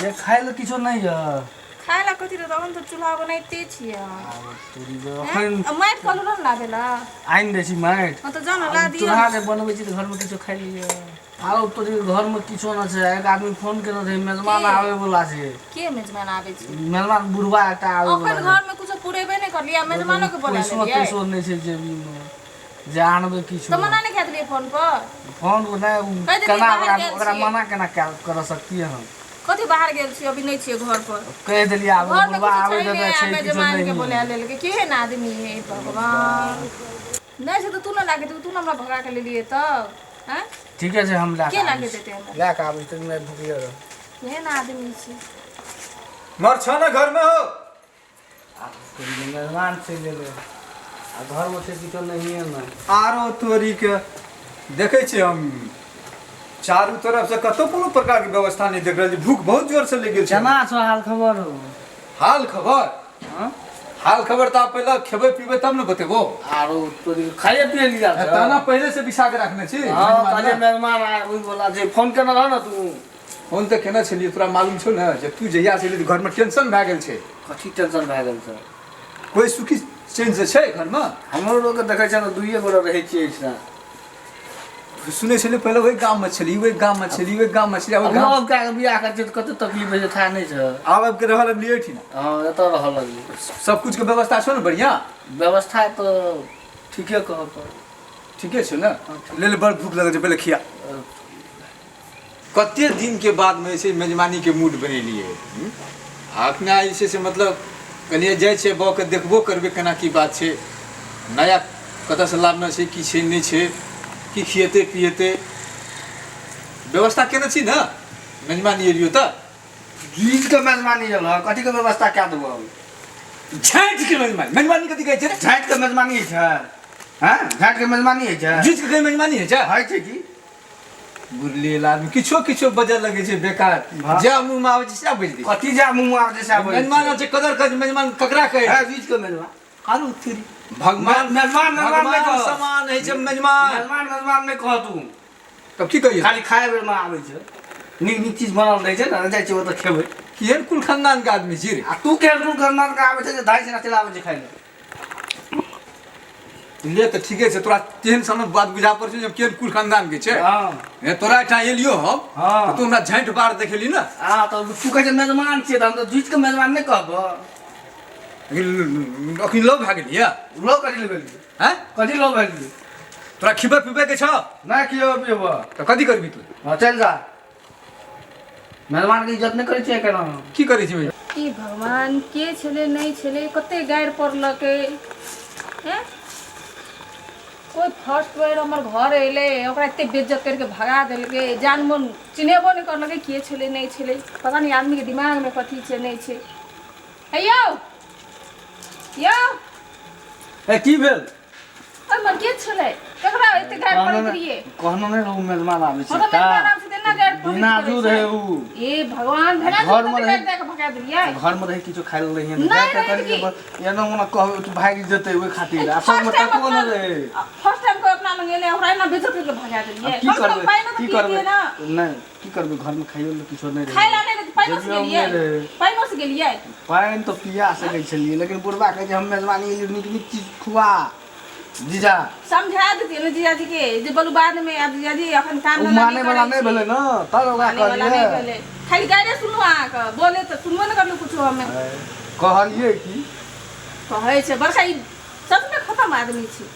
ये खाए ल किछो नहीं है खाएला कथि रे तहन त चूल्हा बनाइते छियै तोरी जो अखन माइट कलु न लादेला आइन देसी माइट त जान ला दियो चूल्हा ले बनबै छी त घर में किछो खाइ लियो आरो तोरी घर में किछो न छै एक आदमी फोन केने रहे मेहमान आवे वाला छै के मेहमान आवे छै मेहमान बुढ़वा एकटा आवे वाला अपन घर में कुछ पुरेबे नहीं करलिया मेहमानों के बोला लेलिए पैसो नहीं छै जेबी में जे आनबे किछो त मना नहीं खात लिए फोन पर फोन नहीं केना ओकरा मना केना कर सकती है हम कथि बाहर गेल छी अभी नहीं छियै घर पर कह देलिए आब बुढ़वा आवे देबे छै किछो मेहमान के नहीं बोला लेलके केहन आदमी है भगवान नहीं से तो तू न लागे तू न हमरा भगा के ले लिए तब हैं ठीक है हम ला के लागे देते हमरा ला के आबै त मैं भूखियो रह केहन आदमी छी मर छ न घर में हो मेहमान से ले ले आ घर में से किछो नहीं है ना आरो तोरी के देखे छी हम चारों तरफ से कतो कोनो प्रकार की व्यवस्था नहीं देख रहल भूख बहुत जोर से लग गेल छै केना छ हाल खबर हो हाल खबर हां हाल खबर त पहले खेबे पीबे तब न बतेबो आरो तोरी खाए पिए लिया छ ताना पहले से बिछा के रखने छी हां काले मेहमान आए ओइ बोला जे फोन केना रह न तू फोन त केना छलिए तोरा मालूम छौ न जे तू जहिया से घर में टेंशन भ गेल छै कथि टेंशन भ गेल छ कोई सुखी चैन से छै घर में हमरो लोग के देखै छ न दुइये गोरा रहै छियै छ सुने छलिए पहले वही गांव में छलिए वही गांव में छलिए वही गांव में छलिए अब गांव अब का बियाह कर छ कते तकलीफ है था नहीं छ अब के रहल लिए थी ना हां एत रह लगी सब कुछ के व्यवस्था छौ न बढ़िया व्यवस्था तो ठीके कह पर ठीके छै न ले ले बड़ भूख लगे छै पहले खिया कते दिन के बाद में से मेजबानी के मूड बनेलिए आखना ऐसे से मतलब कलिए जाय छै बौ के देखबो करबे केना की बात छै नया कत से लाभना छै की छै नहीं छै की खिएते पिएते व्यवस्था केने छी न मेजबानी एलियो त गीत के मेजबानी जल कथि के व्यवस्था क्या देबो झाट के मेजबानी कथि कहै छै झाट के मेजबानी छै हां झाट के मेजबानी छै जुझ के मेजबानी है छै की बुरलेल आदमी किछो किछो बजै लगे छै बेकार जा मुंह में आवे छै से बज दे कथि जा मुंह में आवे छै से बज मेजबान छै कदर कर मेजबान ककरा कहे है बीच के मेजबान आरो तेरी भगवान मेजबान में कह समान है छै मेजबान मेजबान में कह तू तब की कहिए खाली खाए बेर में आवे छै नीक नीक चीज बनल रहै छै न जाय छै ओ त खेबै केहन कुल खानदान के आदमी छी रे आ तू केहन कुल खानदान के आवे छै जे धाई से चलावे छै खाइ ले त ठीके छै तोरा तेहन सन बात बुझा पर छै जे केहन कुल खानदान के छै हां ए तोरा एठा एलियो हम हां तू हमरा झांट बार देखेली न हां तो तू कहे मेजबान छै त हम त जुझ के मेजबान नहीं कहबो अखन लोग भाग गेलिए लो कथि लेबे हैं कथि लो भाई तोरा खिबे पिबे के छ ना कियो पियो त कथि करबी तू हां चल जा मेहमान के इज्जत नहीं करे छै केना की करै छी ई भगवान के छले नहीं छले कते गायर पड़लके हैं कोई फर्स्ट बेर हमर घर एले ओकरा एते बेइज्जत करके भगा देलके जान मन चिन्हेबो नहीं करलके के छले नहीं छले पता नहीं आदमी के दिमाग में कथि छै नहीं छै हे यो ए की भेल ओय मन के छले ककरा एते गायर पड़त रहिए कहनो नहीं रहू मेजबान आवे छै मतलब मेहमान आबै छै तेना गायर पड़त बिना दूध है उ ए भगवान भेना घर में रहे देख भगा दिलिए घर में रहे किछो खाइ ले रहिए नहीं जाके रहे करी एना ओना कहबे तू भाग जेते ओइ खातिर आ सब में तको न रहे फर्स्ट टाइम को अपना मंगेले ओकरा ना बेइज्जत करके भगा दिलिए की करबे की करबे ना नहीं की करबे घर में खाइयो ले किछो नहीं रहे खाइला नहीं पाइनो से गेलिए पाइनो से गेलिए पाइन तो पिया सकै छलिए लेकिन बुढ़वा कहे हम मेजबानी एलियो नीक नीक चीज खुआ जीजा समझा देती ना जीजा जी के जे बोलू बाद में अब जीजा जी अपन काम ना माने वाला नहीं भेले न तर ओकरा कहलिए खाली गाइडे सुनू आ के बोले तो सुनबो न करलू कुछ हमें कहलिए की कहै छै बरका ई सब में खत्म आदमी छै